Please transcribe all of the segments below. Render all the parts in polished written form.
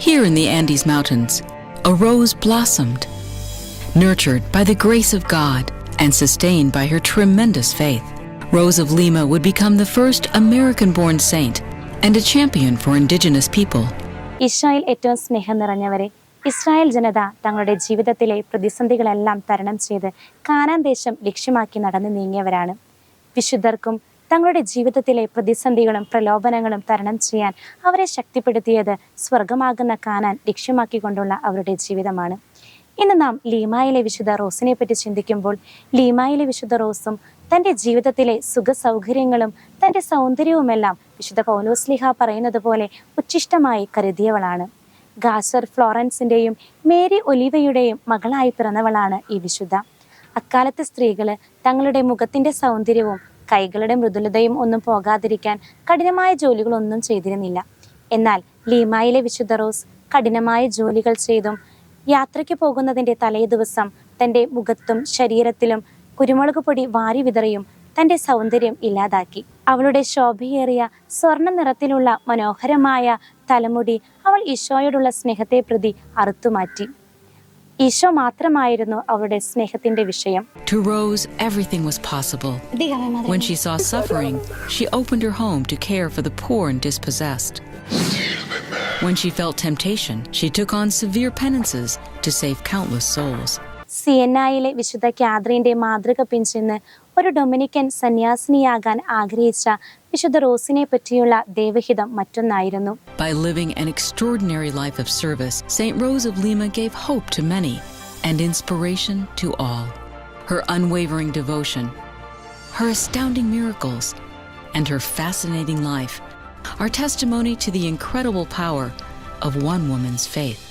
Here in the Andes Mountains, a rose blossomed, nurtured by the grace of God and sustained by her tremendous faith. Rose of Lima would become the first American-born saint and a champion for indigenous people. ഈശോയിൽ ഏറ്റവും സ്നേഹം നിറഞ്ഞവരെ, Israel ജനത തങ്ങളുടെ ജീവിതത്തിലെ പ്രതിസന്ധികളെല്ലാം തരണം ചെയ്ത് കാനാൻ ദേശം ലക്ഷ്യമാക്കി നടന്നു നീങ്ങിയവരാണ്. വിശുദ്ധർക്കും തങ്ങളുടെ ജീവിതത്തിലെ പ്രതിസന്ധികളും പ്രലോഭനങ്ങളും തരണം ചെയ്യാൻ അവരെ ശക്തിപ്പെടുത്തിയത് സ്വർഗമാകുന്ന കാനാൻ ലക്ഷ്യമാക്കിക്കൊണ്ടുള്ള അവരുടെ ജീവിതമാണ്. ഇന്ന് നാം ലീമായിലെ വിശുദ്ധ റോസിനെ പറ്റി ചിന്തിക്കുമ്പോൾ, ലീമായിലെ വിശുദ്ധ റോസും തൻ്റെ ജീവിതത്തിലെ സുഖ സൗകര്യങ്ങളും തൻ്റെ സൗന്ദര്യവുമെല്ലാം വിശുദ്ധ പൗലോസ്ലീഹ പറയുന്നത് പോലെ ഉച്ഛിഷ്ടമായി കരുതിയവളാണ്. ഗാസർ ഫ്ലോറൻസിൻ്റെയും മേരി ഒലിവയുടെയും മകളായി പിറന്നവളാണ് ഈ വിശുദ്ധ. അക്കാലത്തെ സ്ത്രീകൾ തങ്ങളുടെ മുഖത്തിൻ്റെ സൗന്ദര്യവും കൈകളുടെ മൃദുലതയും ഒന്നും പോകാതിരിക്കാൻ കഠിനമായ ജോലികളൊന്നും ചെയ്തിരുന്നില്ല. എന്നാൽ ലീമായിലെ വിശുദ്ധ റോസ് കഠിനമായ ജോലികൾ ചെയ്തും യാത്രയ്ക്ക് പോകുന്നതിൻ്റെ തലേ ദിവസം തൻ്റെ മുഖത്തും ശരീരത്തിലും കുരുമുളക് പൊടി വാരി വിതറിയും തൻ്റെ സൗന്ദര്യം ഇല്ലാതാക്കി. അവളുടെ ശോഭയേറിയ സ്വർണ്ണ നിറത്തിലുള്ള മനോഹരമായ തലമുടി അവൾ ഈശോയോടുള്ള സ്നേഹത്തെ പ്രതി അറുത്തുമാറ്റി. ഈശോ മാത്രമായിരുന്നു അവളുടെ സ്നേഹത്തിന്റെ വിഷയം. To Rose, everything was possible. When she saw suffering, she opened her home to care for the poor and dispossessed. When she felt temptation, she took on severe penances to save countless souls. സിയന്നായിലെ വിശുദ്ധ കാതറിന്റെ മാതൃക പിൻചെന്ന് ഒരു Dominican സന്യാസിനിയാകാൻ ആഗ്രഹിച്ച വിശുദ്ധ റോസിനെ പറ്റിയുള്ള ദൈവഹിതം മറ്റൊന്നായിരുന്നു. By living an extraordinary life of service, Saint Rose of Lima gave hope to many and inspiration to all. Her unwavering devotion, her astounding miracles, and her fascinating life are testimony to the incredible power of one woman's faith.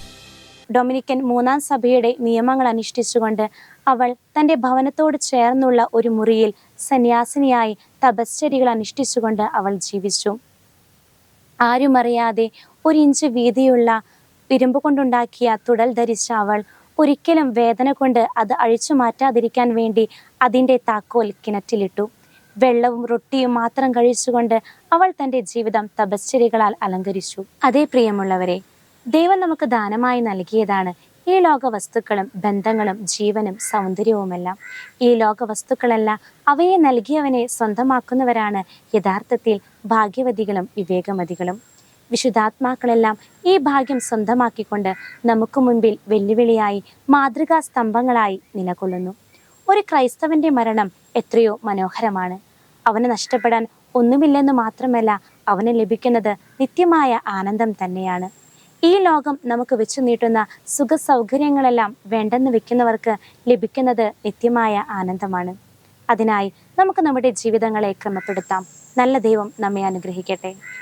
Dominican മൂന്നാം സഭയുടെ നിയമങ്ങൾ അനുഷ്ഠിച്ചുകൊണ്ട് അവൾ തൻ്റെ ഭവനത്തോട് ചേർന്നുള്ള ഒരു മുറിയിൽ സന്യാസിനിയായി തപശ്ചര്യകൾ അനുഷ്ഠിച്ചുകൊണ്ട് അവൾ ജീവിച്ചു. ആരുമറിയാതെ 1 ഇഞ്ച് വീതിയുള്ള ഇരുമ്പ് കൊണ്ടുണ്ടാക്കിയ തുടൽ ധരിച്ച അവൾ ഒരിക്കലും വേദന കൊണ്ട് അത് അഴിച്ചു മാറ്റാതിരിക്കാൻ വേണ്ടി അതിൻ്റെ താക്കോൽ കിണറ്റിലിട്ടു. വെള്ളവും റൊട്ടിയും മാത്രം കഴിച്ചുകൊണ്ട് അവൾ തൻ്റെ ജീവിതം തപശ്ചര്യകളാൽ അലങ്കരിച്ചു. അതേ പ്രിയമുള്ളവരെ, ദൈവം നമുക്ക് ദാനമായി നൽകിയതാണ് ഈ ലോക വസ്തുക്കളും ബന്ധങ്ങളും ജീവനും സൗന്ദര്യവുമെല്ലാം. ഈ ലോക വസ്തുക്കളെല്ലാം അവയെ നൽകിയവനെ സ്വന്തമാക്കുന്നവരാണ് യഥാർത്ഥത്തിൽ ഭാഗ്യവതികളും വിവേകമതികളും. വിശുദ്ധാത്മാക്കളെല്ലാം ഈ ഭാഗ്യം സ്വന്തമാക്കിക്കൊണ്ട് നമുക്ക് മുൻപിൽ വെല്ലുവിളിയായി മാതൃകാ സ്തംഭങ്ങളായി നിലകൊള്ളുന്നു. ഒരു ക്രൈസ്തവന്റെ മരണം എത്രയോ മനോഹരമാണ്. അവന് നഷ്ടപ്പെടാൻ ഒന്നുമില്ലെന്ന് മാത്രമല്ല, അവന് ലഭിക്കുന്നത് നിത്യമായ ആനന്ദം തന്നെയാണ്. ഈ ലോകം നമുക്ക് വെച്ചു നീട്ടുന്ന സുഖ സൗകര്യങ്ങളെല്ലാം വേണ്ടെന്ന് വെക്കുന്നവർക്ക് ലഭിക്കുന്നത് നിത്യമായ ആനന്ദമാണ്. അതിനായി നമുക്ക് നമ്മുടെ ജീവിതങ്ങളെ ക്രമപ്പെടുത്താം. നല്ല ദൈവം നമ്മെ അനുഗ്രഹിക്കട്ടെ.